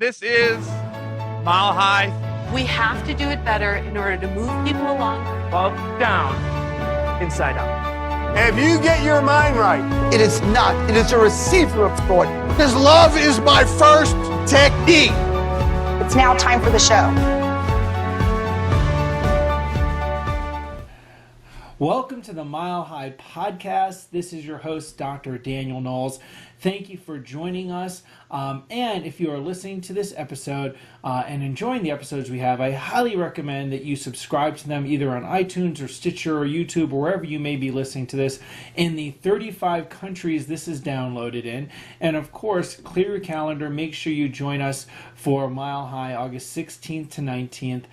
This is Mile High. We have to do it better in order to move people along. Up, down, inside out. If you get your mind right, it is not. It is a receiver of thought. because love is my first technique. It's now time for the show. Welcome to the Mile High Podcast. This is your host, Dr. Daniel Nicoles. Thank you for joining us. And if you are listening to this episode and enjoying the episodes we have, I highly recommend that you subscribe to them either on iTunes or Stitcher or YouTube or wherever you may be listening to this in the 35 countries this is downloaded in. And of course, clear your calendar. Make sure you join us for Mile High August 16th to 19th.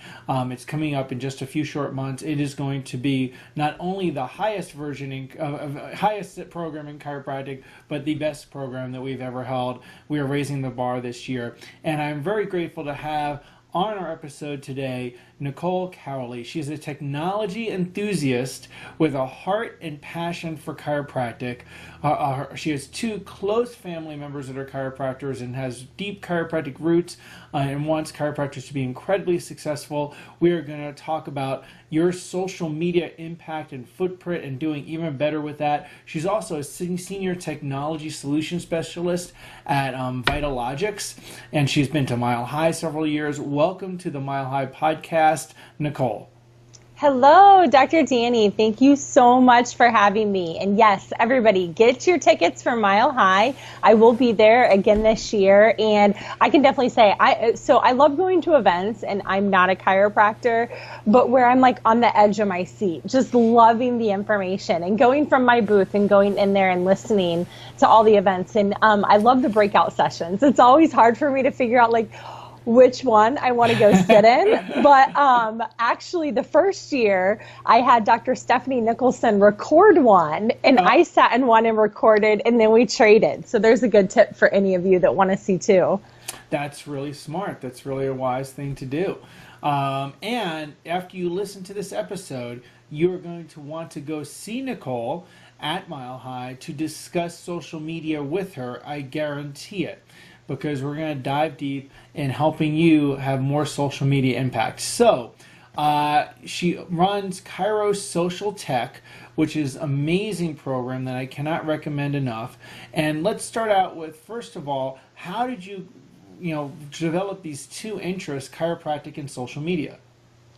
It's coming up in just a few short months. It is going to be not only the highest highest program in chiropractic, but the best program that we've ever held. We are raising the bar this year, and I'm very grateful to have on our episode today Nicole Crowley. She's a technology enthusiast with a heart and passion for chiropractic. She has two close family members that are chiropractors and has deep chiropractic roots and wants chiropractors to be incredibly successful. We are going to talk about your social media impact and footprint and doing even better with that. She's also a senior technology solution specialist at Vitalogics, and she's been to Mile High several years. Welcome to the Mile High Podcast, Nicole. Hello, Dr. Danny. Thank you so much for having me. And yes, everybody, get your tickets for Mile High. I will be there again this year. And I can definitely say, I love going to events, and I'm not a chiropractor, but where I'm like on the edge of my seat, just loving the information and going from my booth and going in there and listening to all the events. And I love the breakout sessions. It's always hard for me to figure out like which one I want to go sit in. But actually, the first year, I had Dr. Stephanie Nicholson record one, and I sat in one and recorded, and then we traded. So there's a good tip for any of you that want to see too. That's really smart. That's really a wise thing to do. And after you listen to this episode, you're going to want to go see Nicole at Mile High to discuss social media with her. I guarantee it, because we're going to dive deep in helping you have more social media impact. So she runs Chiro Social Tech, which is an amazing program that I cannot recommend enough. And let's start out with, first of all, how did you develop these two interests, chiropractic and social media?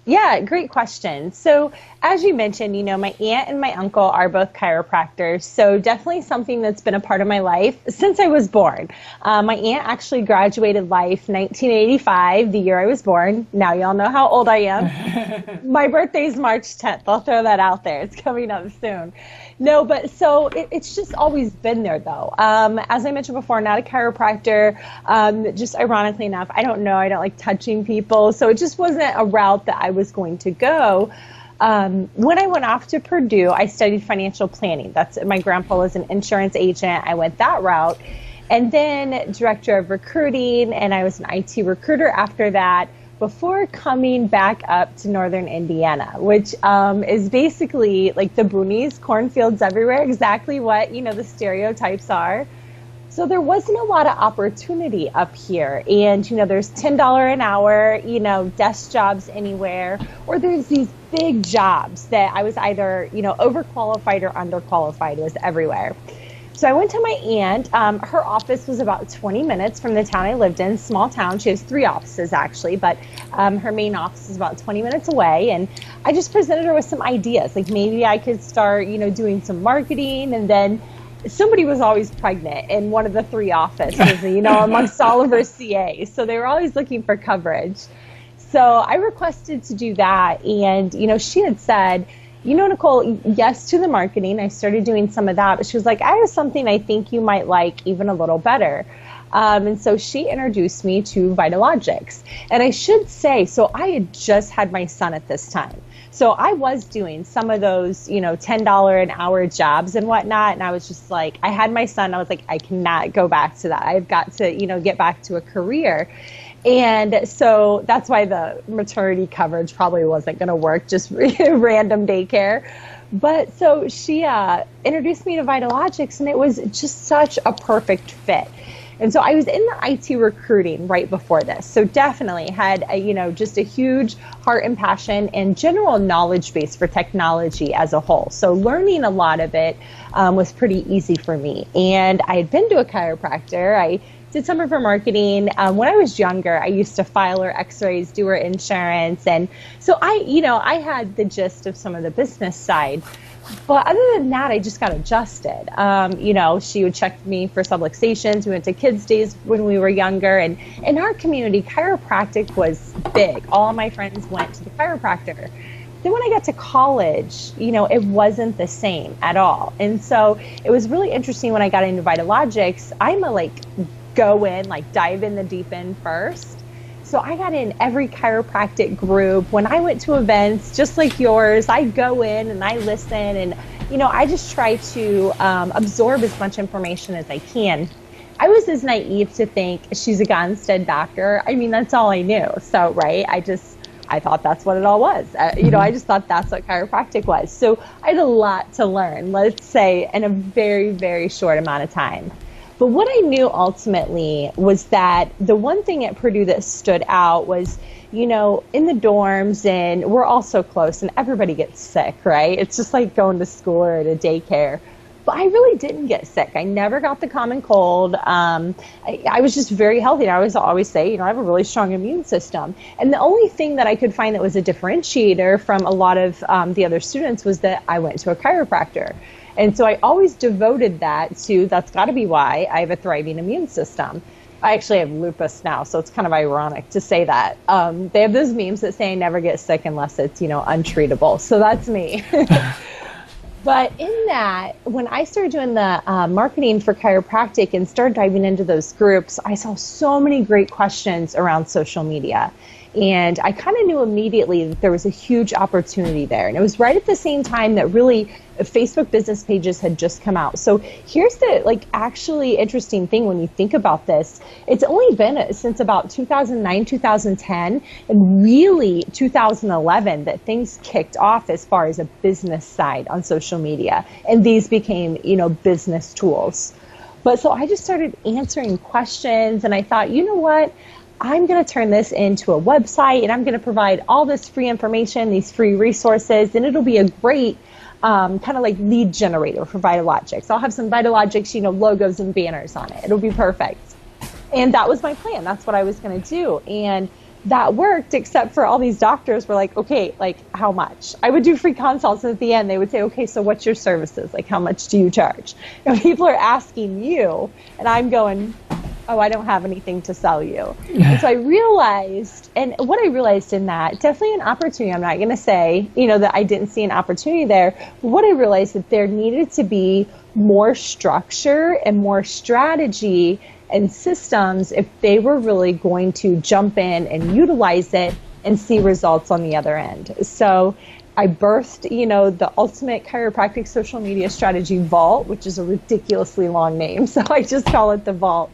Yeah, great question. So as you mentioned, my aunt and my uncle are both chiropractors. So definitely something that's been a part of my life since I was born. My aunt actually graduated life 1985, the year I was born. Now y'all know how old I am. My birthday's March 10th. I'll throw that out there. It's coming up soon. No, but so it's just always been there, though. As I mentioned before, not a chiropractor. Just ironically enough, I don't like touching people. So it just wasn't a route that I was going to go. When I went off to Purdue, I studied financial planning. My grandpa was an insurance agent. I went that route. And then director of recruiting, and I was an IT recruiter after that, before coming back up to northern Indiana, which is basically like the boonies, cornfields everywhere, exactly what, the stereotypes are. So there wasn't a lot of opportunity up here. And, there's $10 an hour, desk jobs anywhere, or there's these big jobs that I was either, overqualified or underqualified. It was everywhere. So I went to my aunt. Her office was about 20 minutes from the town I lived in, small town. She has 3 offices actually, but her main office is about 20 minutes away. And I just presented her with some ideas, like maybe I could start, doing some marketing. And then somebody was always pregnant in one of the 3 offices, amongst all of her CAs. So they were always looking for coverage. So I requested to do that. And, she had said, Nicole, yes to the marketing. I started doing some of that, but she was like, I have something I think you might like even a little better. And so she introduced me to Vitalogics. And I should say, so I had just had my son at this time. So I was doing some of those, $10 an hour jobs and whatnot. And I was just like, I had my son. I was like, I cannot go back to that. I've got to, get back to a career. And so that's why the maternity coverage probably wasn't going to work, just random daycare. But so she introduced me to Vitalogics, and it was just such a perfect fit. And so I was in the IT recruiting right before this. So definitely had just a huge heart and passion and general knowledge base for technology as a whole. So learning a lot of it was pretty easy for me. And I had been to a chiropractor. I did some of her marketing. When I was younger, I used to file her x-rays, do her insurance. And so I had the gist of some of the business side. But other than that, I just got adjusted. She would check me for subluxations. We went to kids' days when we were younger. And in our community, chiropractic was big. All of my friends went to the chiropractor. Then when I got to college, it wasn't the same at all. And so it was really interesting when I got into Vitalogics. I'm a go in, dive in the deep end first. So I got in every chiropractic group. When I went to events, just like yours, I go in and I listen and, I just try to absorb as much information as I can. I was as naive to think she's a Gonstead doctor. I mean, that's all I knew. So, right, I thought that's what it all was. I just thought that's what chiropractic was. So I had a lot to learn, let's say, in a very, very short amount of time. But what I knew ultimately was that the one thing at Purdue that stood out was, in the dorms, and we're all so close and everybody gets sick, right? It's just like going to school or to daycare. But I really didn't get sick. I never got the common cold. I was just very healthy. And I always say, I have a really strong immune system. And the only thing that I could find that was a differentiator from a lot of the other students was that I went to a chiropractor. And so I always devoted that to, that's got to be why I have a thriving immune system. I actually have lupus now, so it's kind of ironic to say that. They have those memes that say I never get sick unless it's, untreatable. So that's me. But in that, when I started doing the marketing for chiropractic and started diving into those groups, I saw so many great questions around social media. And I kind of knew immediately that there was a huge opportunity there. And it was right at the same time that really Facebook business pages had just come out. So here's the actually interesting thing when you think about this. It's only been since about 2009, 2010, and really 2011 that things kicked off as far as a business side on social media. And these became, business tools. But so I just started answering questions and I thought, you know what? I'm going to turn this into a website and I'm going to provide all this free information, these free resources, and it'll be a great kind of lead generator for Vitalogics. I'll have some Vitalogics, logos and banners on it. It'll be perfect. And that was my plan. That's what I was going to do. And that worked, except for all these doctors were like, okay, how much? I would do free consults, and at the end they would say, okay, so what's your services? How much do you charge? And people are asking you, and I'm going, oh, I don't have anything to sell you. And so I realized, and what I realized in that, definitely an opportunity. I'm not going to say, that I didn't see an opportunity there. But what I realized that there needed to be more structure and more strategy and systems if they were really going to jump in and utilize it and see results on the other end. So I birthed, the ultimate chiropractic social media strategy vault, which is a ridiculously long name. So I just call it the vault.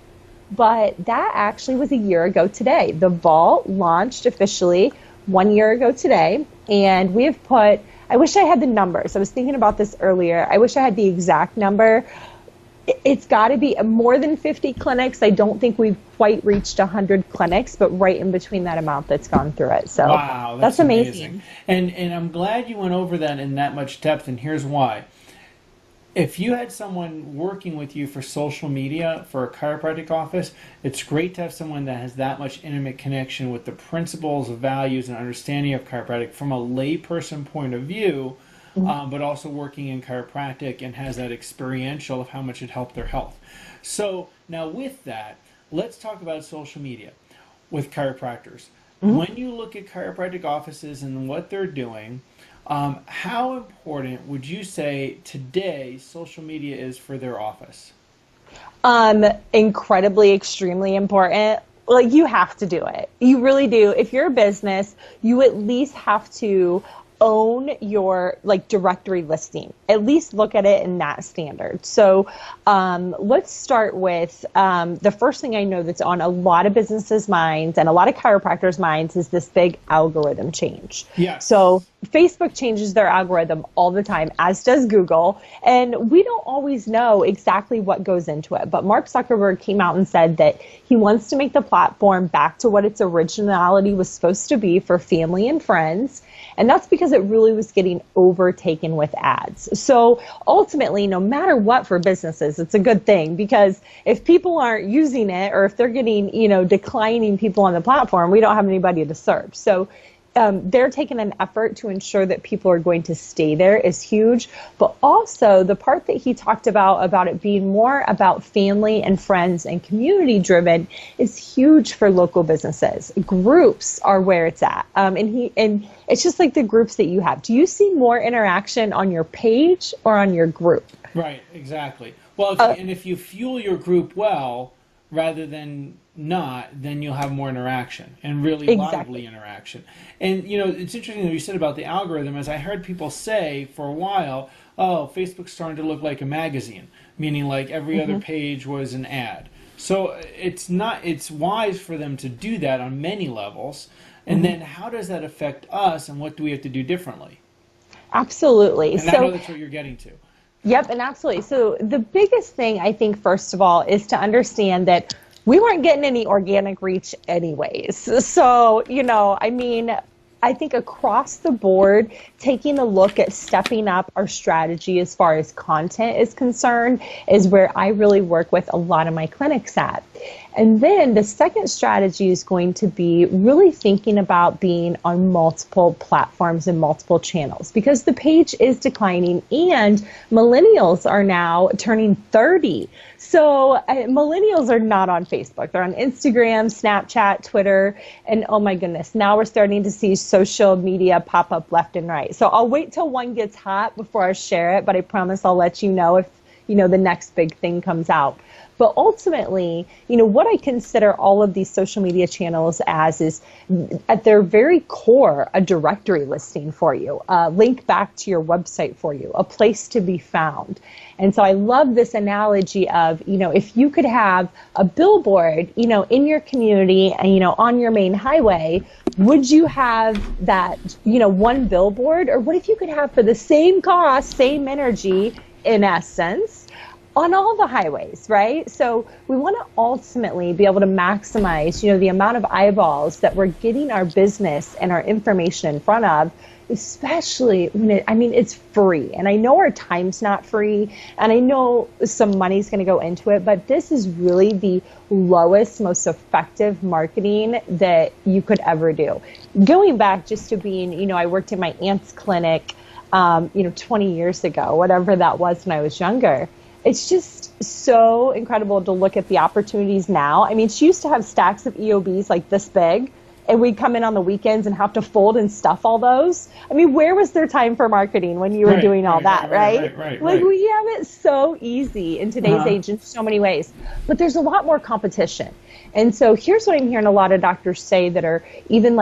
But that actually was a year ago today. The vault launched officially 1 year ago today. And we have put, I wish I had the numbers. I was thinking about this earlier. I wish I had the exact number. It's got to be more than 50 clinics. I don't think we've quite reached 100 clinics, but right in between that amount that's gone through it. So wow, that's amazing. And I'm glad you went over that in that much depth, and here's why. If you had someone working with you for social media for a chiropractic office, it's great to have someone that has that much intimate connection with the principles, values, and understanding of chiropractic from a layperson point of view, but also working in chiropractic and has that experiential of how much it helped their health. So now with that, let's talk about social media with chiropractors. When you look at chiropractic offices and what they're doing, how important would you say today social media is for their office? Incredibly, extremely important. You have to do it. You really do. If you're a business, you at least have to own your directory listing. At least look at it in that standard. So let's start with the first thing I know that's on a lot of businesses' minds and a lot of chiropractors' minds is this big algorithm change. Yeah. So Facebook changes their algorithm all the time, as does Google, and we don't always know exactly what goes into it. But Mark Zuckerberg came out and said that he wants to make the platform back to what its originality was supposed to be for family and friends. And that's because it really was getting overtaken with ads. So ultimately, no matter what for businesses, it's a good thing, because if people aren't using it, or if they're getting, declining people on the platform, we don't have anybody to serve. So they're taking an effort to ensure that people are going to stay there is huge. But also the part that he talked about it being more about family and friends and community driven is huge for local businesses. Groups are where it's at. And it's just like the groups that you have. Do you see more interaction on your page or on your group? Right, exactly. Well, if you fuel your group well, rather than not, then you'll have more interaction, and really lively interaction. And it's interesting that you said about the algorithm, as I heard people say for a while, oh, Facebook's starting to look like a magazine, meaning like every other page was an ad. So it's wise for them to do that on many levels. And then how does that affect us, and what do we have to do differently? Absolutely. And I know that's what you're getting to. Yep, and absolutely. So the biggest thing, I think, first of all, is to understand that we weren't getting any organic reach anyways. So, I think across the board, taking a look at stepping up our strategy as far as content is concerned is where I really work with a lot of my clinics at. And then the second strategy is going to be really thinking about being on multiple platforms and multiple channels, because the page is declining and millennials are now turning 30. So millennials are not on Facebook. They're on Instagram, Snapchat, Twitter, and oh my goodness, now we're starting to see social media pop up left and right. So I'll wait till one gets hot before I share it, but I promise I'll let you know if the next big thing comes out. But ultimately, what I consider all of these social media channels as is, at their very core, a directory listing for you, a link back to your website for you, a place to be found. And so I love this analogy of, if you could have a billboard, in your community and, on your main highway, would you have that, one billboard? Or what if you could have, for the same cost, same energy, in essence, on all the highways, right? So we want to ultimately be able to maximize, the amount of eyeballs that we're getting our business and our information in front of, especially when it's free. And I know our time's not free, and I know some money's going to go into it, but this is really the lowest, most effective marketing that you could ever do. Going back just to being, I worked in my aunt's clinic, 20 years ago, whatever that was when I was younger. It's just so incredible to look at the opportunities now. She used to have stacks of EOBs like this big, and we'd come in on the weekends and have to fold and stuff all those. Where was there time for marketing when you were doing all that, right? We have it so easy in today's age in so many ways, but there's a lot more competition. And so here's what I'm hearing a lot of doctors say that are even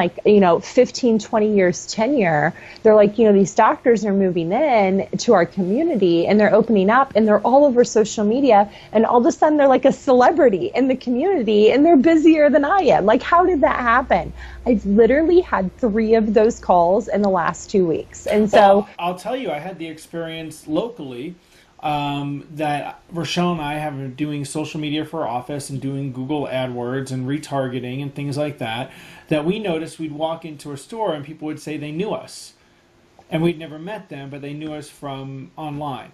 15, 20 years tenure. They're like, these doctors are moving in to our community and they're opening up and they're all over social media. And all of a sudden they're like a celebrity in the community and they're busier than I am. Like, how did that happen? I've literally had 3 of those calls in the last 2 weeks. And so I'll tell you, I had the experience locally that Rochelle and I have been doing social media for our office and doing Google AdWords and retargeting and things like that we noticed we'd walk into a store and people would say they knew us. And we'd never met them, but they knew us from online.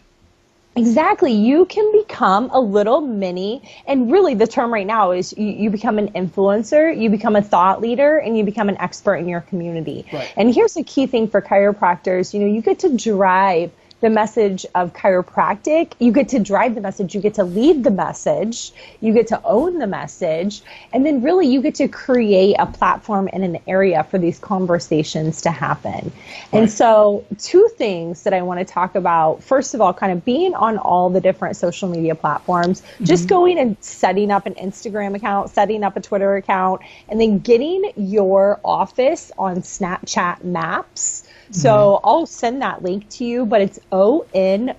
Exactly. You can become a little mini, and really the term right now is you become an influencer, you become a thought leader, and you become an expert in your community. Right. And here's the key thing for chiropractors. You get to drive the message of chiropractic, you get to drive the message, you get to lead the message, you get to own the message, and then really you get to create a platform and an area for these conversations to happen. Right. And so 2 things that I want to talk about, first of all, kind of being on all the different social media platforms, just going and setting up an Instagram account, setting up a Twitter account, and then getting your office on Snapchat Maps. So I'll send that link to you, but it's onosm.org.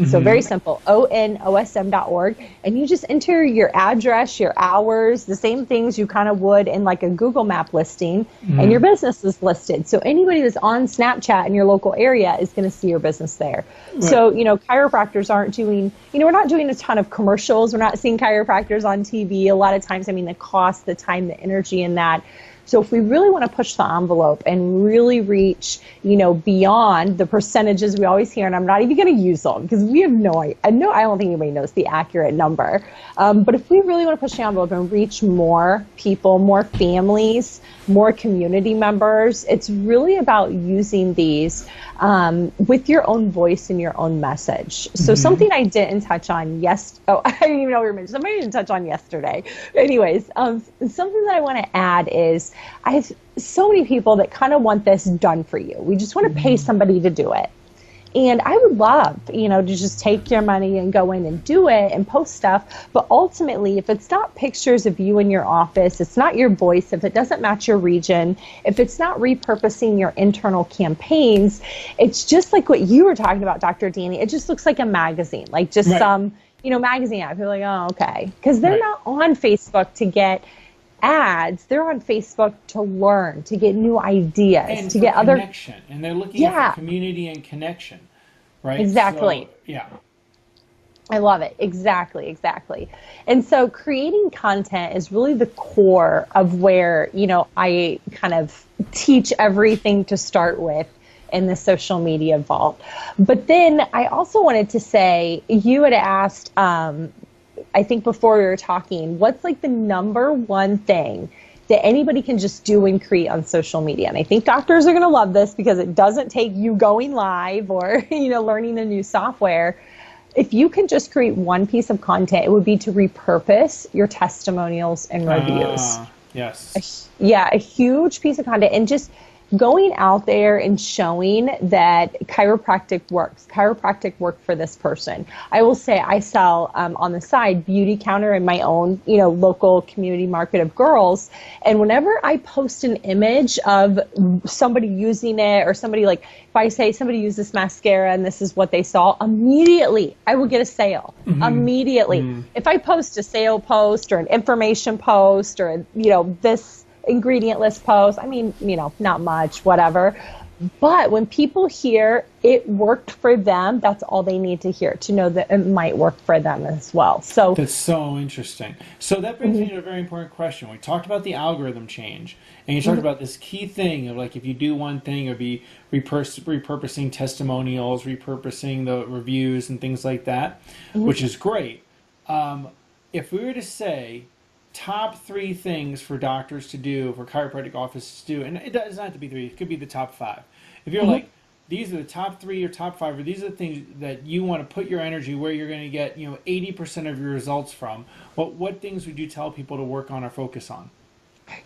So very simple, onosm.org. And you just enter your address, your hours, the same things you kind of would in like a Google map listing, and your business is listed. So anybody that's on Snapchat in your local area is going to see your business there. Right. So, chiropractors aren't doing, we're not doing a ton of commercials. We're not seeing chiropractors on TV. A lot of times, the cost, the time, the energy in that. So if we really want to push the envelope and really reach, beyond the percentages we always hear, and I'm not even going to use them because we have no idea. I don't think anybody knows the accurate number. But if we really want to push the envelope and reach more people, more families, more community members, it's really about using these with your own voice and your own message. So something I didn't touch on I didn't even know we were mentioning. Somebody didn't touch on yesterday. Anyways, something that I want to add is I have so many people that kind of want this done for you. We just want to pay somebody to do it. And I would love, to just take your money and go in and do it and post stuff. But ultimately, if it's not pictures of you in your office, it's not your voice, if it doesn't match your region, if it's not repurposing your internal campaigns, it's just like what you were talking about, Dr. Danny. It just looks like a magazine, like just some, magazine ad. You're like, oh, okay. Because they're not on Facebook to get ads. They're on Facebook to learn, to get new ideas, and to get other connection. And they're looking for community and connection, right? Exactly. So, I love it. Exactly. And so creating content is really the core of where, I kind of teach everything to start with in the social media vault. But then I also wanted to say, you had asked, I think before we were talking, what's like the number one thing that anybody can just do and create on social media? And I think doctors are going to love this because it doesn't take you going live or, learning a new software. If you can just create one piece of content, it would be to repurpose your testimonials and reviews. Yes. A huge piece of content, and just going out there and showing that chiropractic works. Chiropractic worked for this person. I will say I sell on the side beauty counter in my own, local community market of girls. And whenever I post an image of somebody using it, or somebody like, if I say somebody used this mascara and this is what they saw, immediately I will get a sale. Immediately. If I post a sale post or an information post or, this ingredient list post, not much, whatever. But when people hear it worked for them, that's all they need to hear to know that it might work for them as well. So that's so interesting. So that brings me to a very important question. We talked about the algorithm change, and you talked about this key thing of like if you do one thing, or be repurposing testimonials, repurposing the reviews and things like that, which is great. If we were to say top 3 things for doctors to do, for chiropractic offices to do, and it doesn't have to be 3, it could be the top 5. If you're like, these are the top 3 or top 5, or these are the things that you want to put your energy where you're going to get 80% of your results from, what things would you tell people to work on or focus on?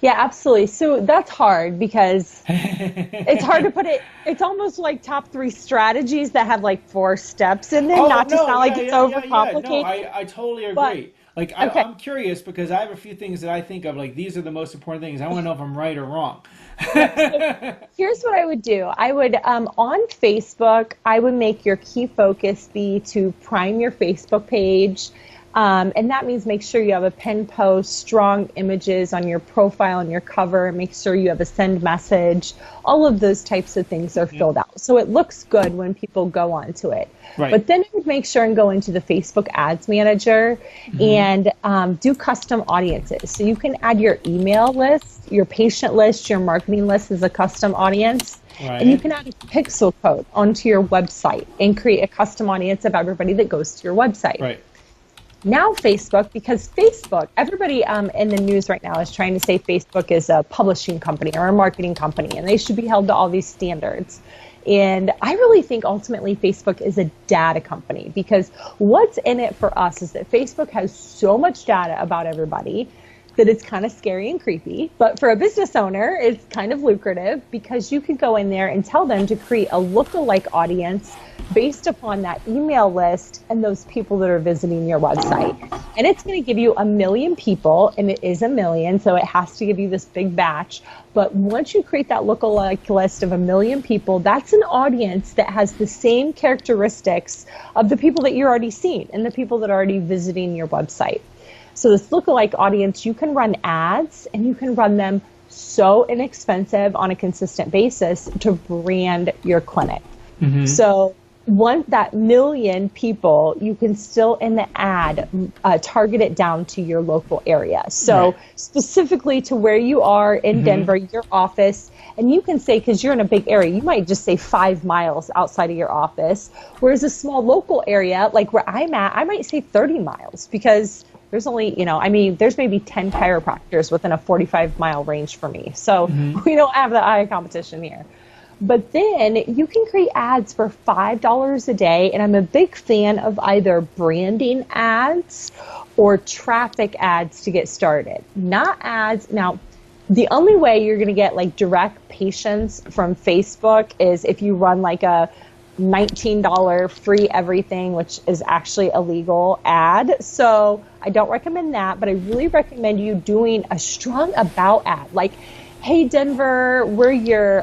Yeah, absolutely. So that's hard because it's hard to put it. It's almost like top 3 strategies that have like 4 steps in them, to sound like it's overcomplicated. No, I totally agree. Like, I'm curious because I have a few things that I think of, like, these are the most important things. I want to know if I'm right or wrong. Here's what I would do. I would, on Facebook, I would make your key focus be to prime your Facebook page. And that means make sure you have a pinned post, strong images on your profile and your cover, make sure you have a send message. All of those types of things are filled out. So it looks good when people go onto it. Right. But then I would make sure and go into the Facebook Ads Manager and do custom audiences. So you can add your email list, your patient list, your marketing list as a custom audience. Right. And you can add a pixel code onto your website and create a custom audience of everybody that goes to your website. Right. Now Facebook, because Facebook, everybody in the news right now is trying to say Facebook is a publishing company or a marketing company, and they should be held to all these standards. And I really think ultimately Facebook is a data company, because what's in it for us is that Facebook has so much data about everybody. that it's kind of scary and creepy. But for a business owner, it's kind of lucrative because you could go in there and tell them to create a lookalike audience based upon that email list and those people that are visiting your website. And it's going to give you 1 million people, and it is 1 million, so it has to give you this big batch. But once you create that lookalike list of 1 million people, that's an audience that has the same characteristics of the people that you're already seeing and the people that are already visiting your website. So this lookalike audience, you can run ads, and you can run them so inexpensive on a consistent basis to brand your clinic. So once that 1 million people, you can still in the ad target it down to your local area. So specifically to where you are in Denver, your office, and you can say, because you're in a big area, you might just say 5 miles outside of your office, whereas a small local area, like where I'm at, I might say 30 miles because there's only, there's maybe 10 chiropractors within a 45-mile range for me. So we don't have that high competition here. But then you can create ads for $5 a day, and I'm a big fan of either branding ads or traffic ads to get started. Not ads. Now, the only way you're going to get like direct patients from Facebook is if you run like a $19 free everything, which is actually a legal ad. So I don't recommend that, but I really recommend you doing a strong about ad. Like, hey, Denver, we're your,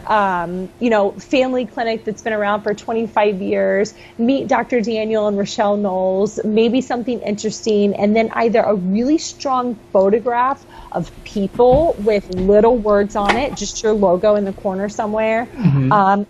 family clinic that's been around for 25 years. Meet Dr. Daniel and Rochelle Knowles, maybe something interesting, and then either a really strong photograph of people with little words on it, just your logo in the corner somewhere,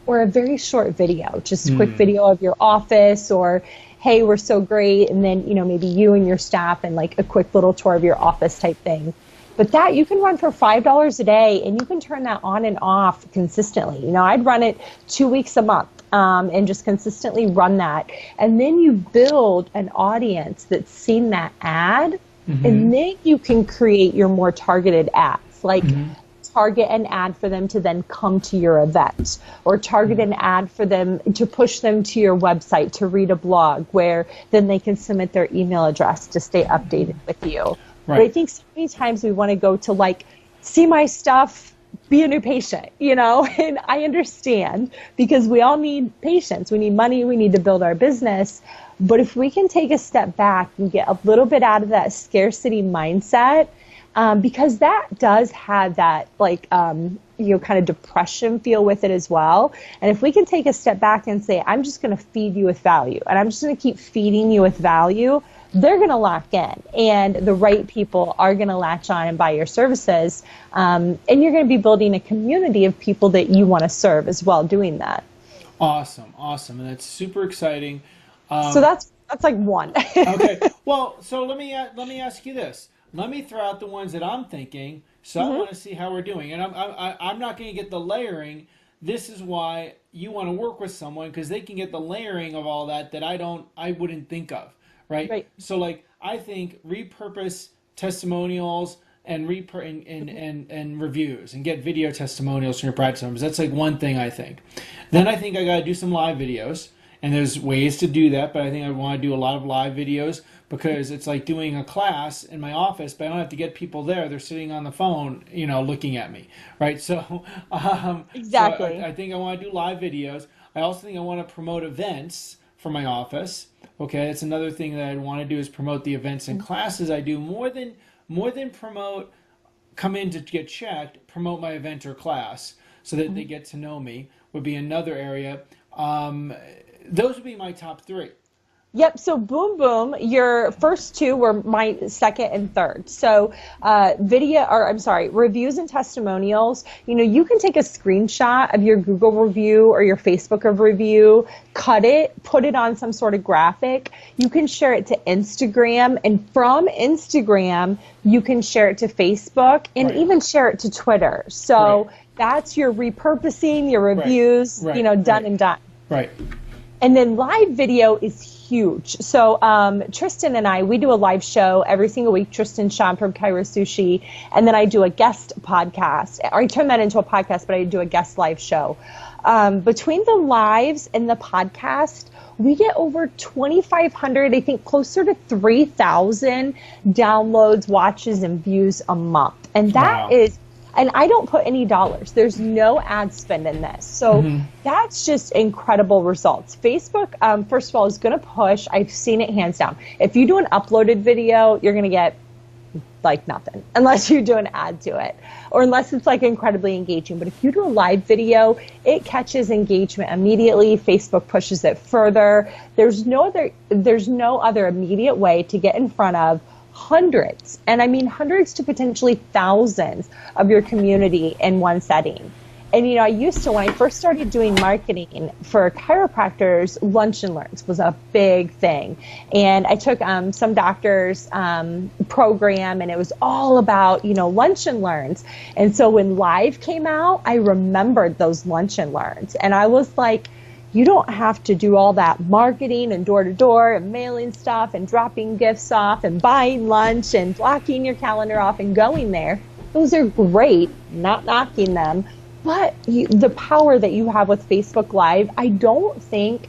or a very short video, just a quick video of your office, or hey, we're so great, and then, maybe you and your staff and like a quick little tour of your office type thing. But that you can run for $5 a day, and you can turn that on and off consistently. I'd run it 2 weeks a month and just consistently run that. And then you build an audience that's seen that ad, and then you can create your more targeted ads. Like target an ad for them to then come to your event, or target an ad for them to push them to your website to read a blog where then they can submit their email address to stay updated with you. Right. But I think so many times we want to go to like, see my stuff, be a new patient, and I understand because we all need patients. We need money. We need to build our business. But if we can take a step back and get a little bit out of that scarcity mindset, because that does have that kind of depression feel with it as well. And if we can take a step back and say, I'm just going to feed you with value, and I'm just going to keep feeding you with value, they're going to lock in, and the right people are going to latch on and buy your services. And you're going to be building a community of people that you want to serve as well doing that. Awesome. And that's super exciting. So that's like one. Okay. Well, so let me ask you this. Let me throw out the ones that I'm thinking. So I want to see how we're doing. And I'm not going to get the layering. This is why you want to work with someone, because they can get the layering of all that I wouldn't think of. Right. So like I think repurpose testimonials and and reviews, and get video testimonials from your practice members. That's like one thing I think. Then I think I got to do some live videos, and there's ways to do that. But I think I want to do a lot of live videos because it's like doing a class in my office, but I don't have to get people there. They're sitting on the phone, looking at me. Right. So exactly. So I think I want to do live videos. I also think I want to promote events for my office. Okay, that's another thing that I want to do is promote the events and classes I do more than promote, come in to get checked, promote my event or class so that they get to know me would be another area. Those would be my top 3. Yep. So boom, boom. Your first 2 were my second and third. So reviews and testimonials. You can take a screenshot of your Google review or your Facebook review, cut it, put it on some sort of graphic. You can share it to Instagram, and from Instagram, you can share it to Facebook and even share it to Twitter. So that's your repurposing, your reviews, done and done. Right. And then live video is huge. So Tristan and I, we do a live show every single week. Tristan Sham from Chiro Sushi. And then I do a guest podcast. Or I turn that into a podcast, but I do a guest live show. Between the lives and the podcast, we get over 2,500, I think closer to 3,000 downloads, watches, and views a month. And that is, and I don't put any dollars. There's no ad spend in this. So that's just incredible results. Facebook, first of all, is going to push. I've seen it hands down. If you do an uploaded video, you're going to get like nothing unless you do an ad to it or unless it's like incredibly engaging. But if you do a live video, it catches engagement immediately. Facebook pushes it further. There's no other immediate way to get in front of hundreds, and I mean hundreds to potentially thousands of your community in one setting. And, I used to, when I first started doing marketing for chiropractors, lunch and learns was a big thing. And I took some doctor's program, and it was all about, lunch and learns. And so when live came out, I remembered those lunch and learns. And I was like, you don't have to do all that marketing and door-to-door and mailing stuff and dropping gifts off and buying lunch and blocking your calendar off and going there. Those are great, not knocking them. But the power that you have with Facebook Live, I don't think,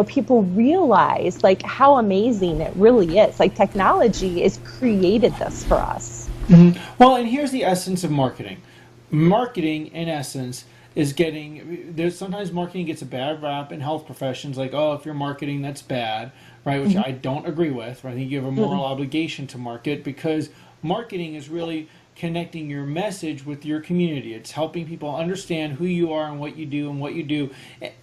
people realize like how amazing it really is. Like technology has created this for us. Well, and here's the essence of marketing. Marketing, in essence, is sometimes marketing gets a bad rap in health professions, like, oh, if you're marketing, that's bad, right? Which I don't agree with. Right? I think you have a moral obligation to market, because marketing is really connecting your message with your community. It's helping people understand who you are and what you do.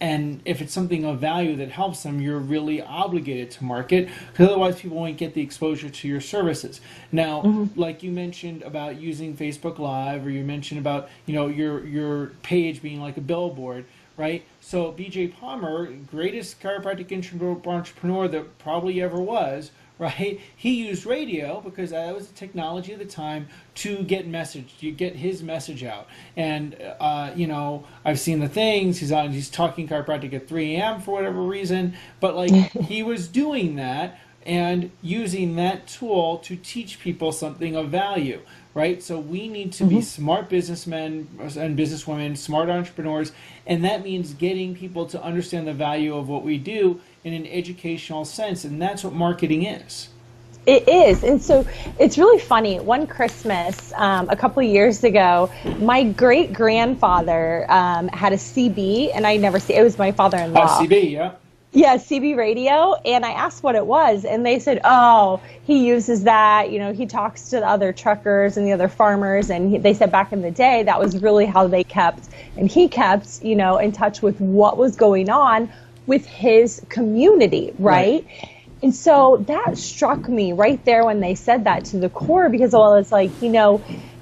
And if it's something of value that helps them, you're really obligated to market, because otherwise people won't get the exposure to your services. Now, like you mentioned about using Facebook Live, or you mentioned about, your page being like a billboard, right? So BJ Palmer, greatest chiropractic entrepreneur that probably ever was, right? He used radio because that was the technology of the time to get his message out. And I've seen the things he's talking chiropractic at 3 a.m. for whatever reason, but like he was doing that and using that tool to teach people something of value, right? So we need to be smart businessmen and businesswomen, smart entrepreneurs, and that means getting people to understand the value of what we do in an educational sense, and that's what marketing is. It is. And so it's really funny. One Christmas, a couple of years ago, my great-grandfather had a CB, and I never see it. Was my father-in-law. CB, yeah. Yeah, CB radio, and I asked what it was, and they said, oh, he uses that, he talks to the other truckers and the other farmers, and they said back in the day that was really how they kept, and he kept, in touch with what was going on with his community, right? And so that struck me right there when they said that to the core, because I was like,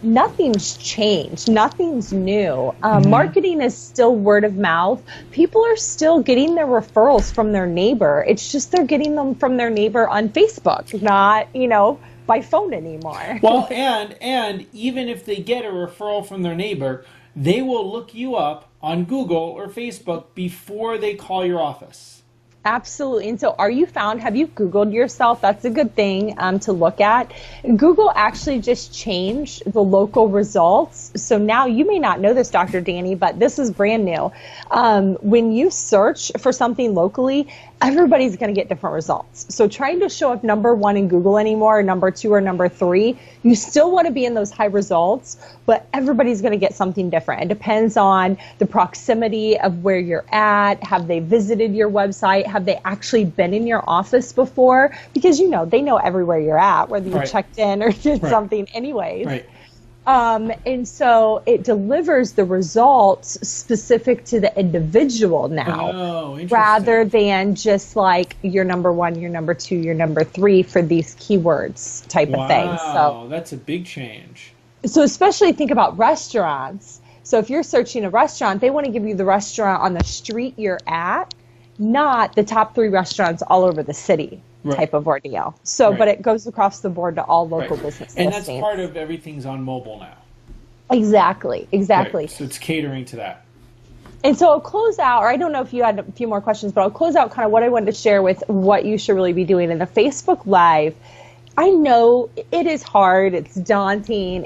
nothing's changed. Nothing's new. Marketing is still word of mouth. People are still getting their referrals from their neighbor. It's just they're getting them from their neighbor on Facebook, not, by phone anymore. Well, and even if they get a referral from their neighbor, they will look you up on Google or Facebook before they call your office. Absolutely. And so have you Googled yourself? That's a good thing to look at. Google actually just changed the local results. So now you may not know this, Dr. Danny, but this is brand new. When you search for something locally, everybody's going to get different results. So trying to show up number one in Google anymore, or number two or number three, you still want to be in those high results, but everybody's going to get something different. It depends on the proximity of where you're at. Have they visited your website? Have they actually been in your office before? Because, they know everywhere you're at, whether you checked in or did something anyways. Right. And so it delivers the results specific to the individual now, rather than just like your number one, your number two, your number three for these keywords type of thing. So that's a big change. So especially think about restaurants. So if you're searching a restaurant, they want to give you the restaurant on the street you're at, not the top 3 restaurants all over the city. Type of ordeal. So, but it goes across the board to all local business and listings. That's part of everything's on mobile now. Exactly. Right. So it's catering to that. And so I'll close out, or I don't know if you had a few more questions, but I'll close out kind of what I wanted to share with what you should really be doing in the Facebook Live. I know it is hard. It's daunting.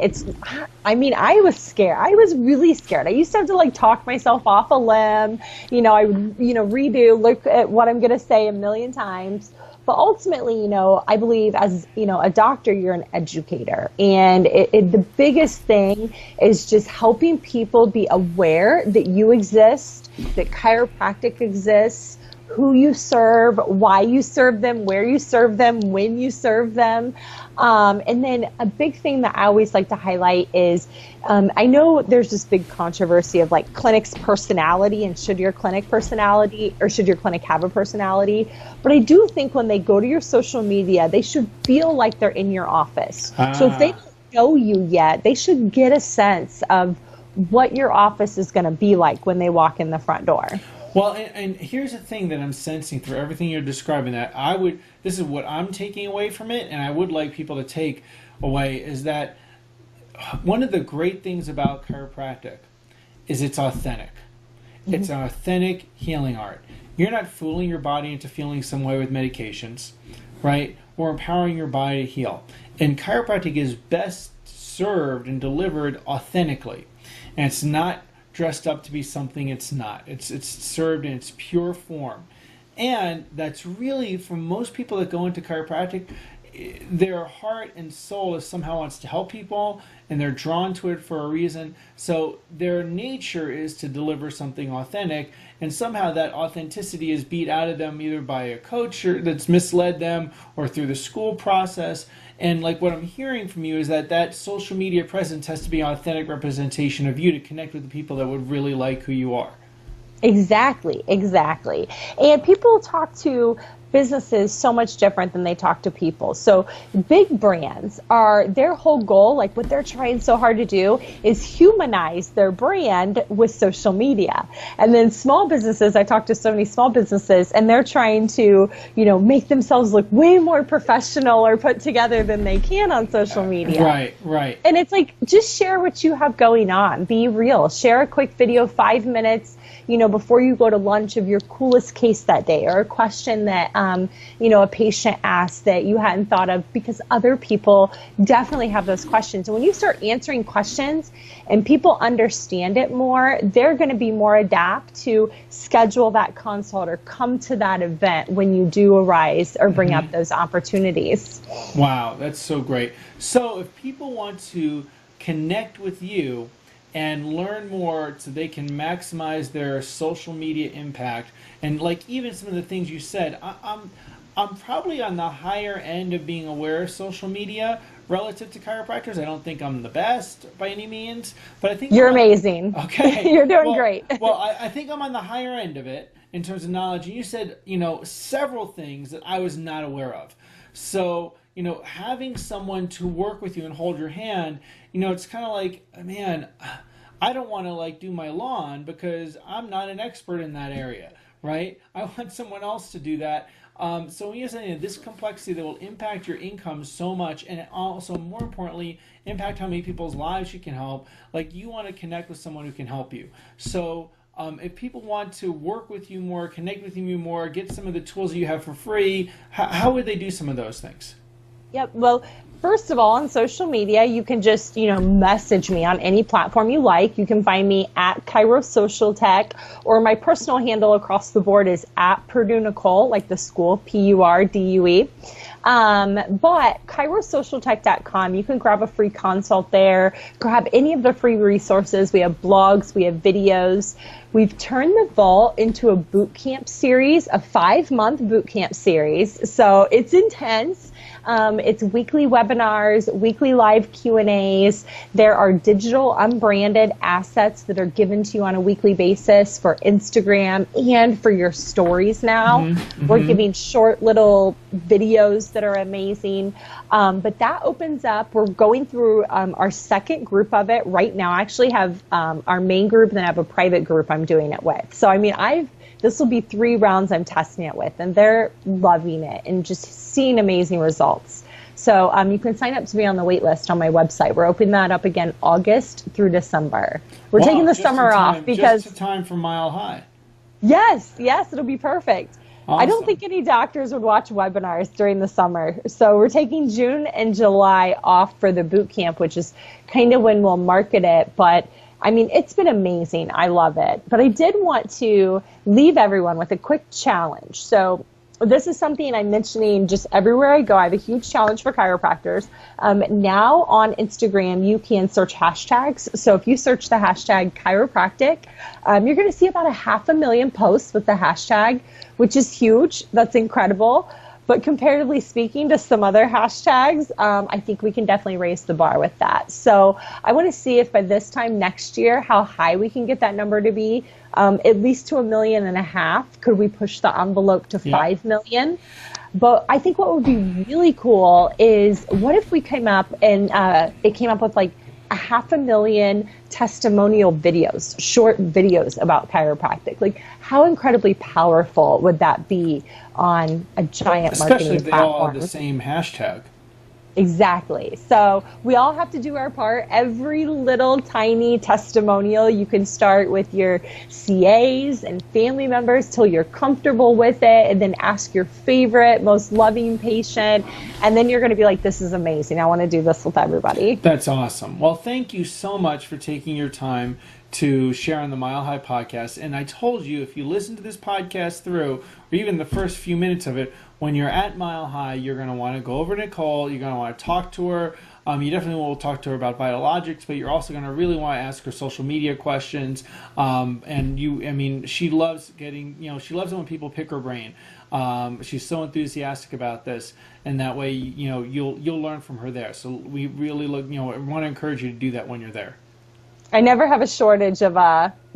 I was scared. I was really scared. I used to have to like talk myself off a limb. I would, look at what I'm going to say a million times. But ultimately, I believe as, a doctor, you're an educator. And the biggest thing is just helping people be aware that you exist, that chiropractic exists, who you serve, why you serve them, where you serve them, when you serve them. And then a big thing that I always like to highlight is, I know there's this big controversy of like clinic's personality and should your clinic have a personality? But I do think when they go to your social media, they should feel like they're in your office. So if they don't know you yet, they should get a sense of what your office is going to be like when they walk in the front door. Well, and here's the thing that I'm sensing through everything you're describing, that this is what I'm taking away from it, and I would like people to take away, is that one of the great things about chiropractic is it's authentic. Mm-hmm. It's an authentic healing art. You're not fooling your body into feeling some way with medications, right? Or empowering your body to heal. And chiropractic is best served and delivered authentically. And it's not dressed up to be something it's not. It's served in its pure form. And that's really, for most people that go into chiropractic, their heart and soul is somehow wants to help people, and they're drawn to it for a reason. So their nature is to deliver something authentic, and somehow that authenticity is beat out of them either by a coach that's misled them or through the school process. And like what I'm hearing from you is that social media presence has to be an authentic representation of you to connect with the people that would really like who you are. Exactly. And people talk to businesses so much different than they talk to people. So big brands their whole goal, like what they're trying so hard to do, is humanize their brand with social media. And then small businesses, I talk to so many small businesses, and they're trying to, make themselves look way more professional or put together than they can on social media. Right. And it's like, just share what you have going on. Be real. Share a quick video, 5 minutes, before you go to lunch, of your coolest case that day, or a question that, a patient asked that you hadn't thought of, because other people definitely have those questions. And when you start answering questions and people understand it more, they're going to be more adept to schedule that consult or come to that event when you do arise or bring up those opportunities. Wow, that's so great. So if people want to connect with you and learn more so they can maximize their social media impact, and like even some of the things you said, I'm probably on the higher end of being aware of social media relative to chiropractors. I don't think I'm the best by any means, but I think you're amazing. Okay. You're doing great. Well, I think I'm on the higher end of it in terms of knowledge. And you said, several things that I was not aware of. So, having someone to work with you and hold your hand, it's kind of like, man, I don't want to do my lawn because I'm not an expert in that area, right? I want someone else to do that. So when you're saying this complexity that will impact your income so much, and also more importantly, impact how many people's lives you can help, you want to connect with someone who can help you. So if people want to work with you more, connect with you more, get some of the tools that you have for free, how would they do some of those things? Yep. Well, first of all, on social media, you can just, message me on any platform you like. You can find me at Chiro Social Tech, or my personal handle across the board is at Purdue Nicole, like the school, Purdue. But ChiroSocialTech.com, you can grab a free consult there, grab any of the free resources. We have blogs, we have videos. We've turned the Vault into a boot camp series, a 5-month boot camp series. So it's intense. It's weekly webinars, weekly live Q&As. There are digital unbranded assets that are given to you on a weekly basis for Instagram and for your stories now. We're giving short little videos that are amazing. But that opens up. We're going through our second group of it right now. I actually have our main group, and then I have a private group I'm doing it with. So, this will be 3 rounds I'm testing it with, and they're loving it and just seeing amazing results. So you can sign up to be on the wait list on my website. We're opening that up again August through December. We're taking the summer off because just in time for Mile High. Yes, it'll be perfect. Awesome. I don't think any doctors would watch webinars during the summer. So we're taking June and July off for the boot camp, which is kind of when we'll market it. But I mean, it's been amazing. I love it. But I did want to leave everyone with a quick challenge. So this is something I'm mentioning just everywhere I go. I have a huge challenge for chiropractors. Now on Instagram, you can search hashtags. So if you search the hashtag chiropractic, you're going to see about 500,000 posts with the hashtag, which is huge. That's incredible. But comparatively speaking to some other hashtags, I think we can definitely raise the bar with that. So I want to see if by this time next year, how high we can get that number to be, at least to 1.5 million. Could we push the envelope to 5 million? But I think what would be really cool is what if we came up and it came up with like 500,000 testimonial videos, short videos about chiropractic. Like, how incredibly powerful would that be on a giant Especially marketing if they platform? all have the same hashtag. Exactly. So we all have to do our part. Every little tiny testimonial, you can start with your CAs and family members till you're comfortable with it, and then ask your favorite, most loving patient, and then you're going to be like, this is amazing. I want to do this with everybody. That's awesome. Well, thank you so much for taking your time to share on the Mile High podcast. And I told you, if you listen to this podcast through, or even the first few minutes of it, when you're at Mile High, you're going to want to go over to Nicole. You're going to want to talk to her. You definitely will talk to her about Vitalogics, but you're also going to really want to ask her social media questions. She loves she loves it when people pick her brain. She's so enthusiastic about this, and that way, you'll learn from her there. So we really want to encourage you to do that when you're there. I never have a shortage of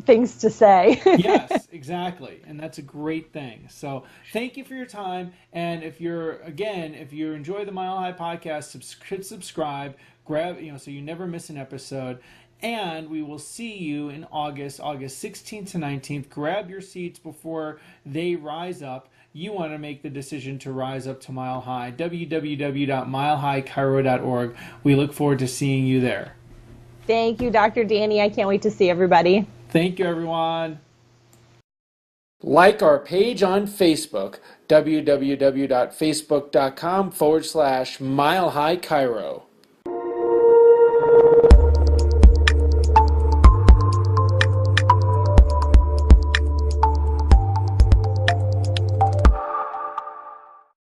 things to say. Yes, exactly. And that's a great thing. So thank you for your time. And if you enjoy the Mile High podcast, hit subscribe, grab, so you never miss an episode. And we will see you in August 16th to 19th. Grab your seats before they rise up. You want to make the decision to rise up to Mile High. www.milehighchiro.org. We look forward to seeing you there. Thank you, Dr. Danny. I can't wait to see everybody. Thank you, everyone. Like our page on Facebook, www.facebook.com/Mile High Chiro.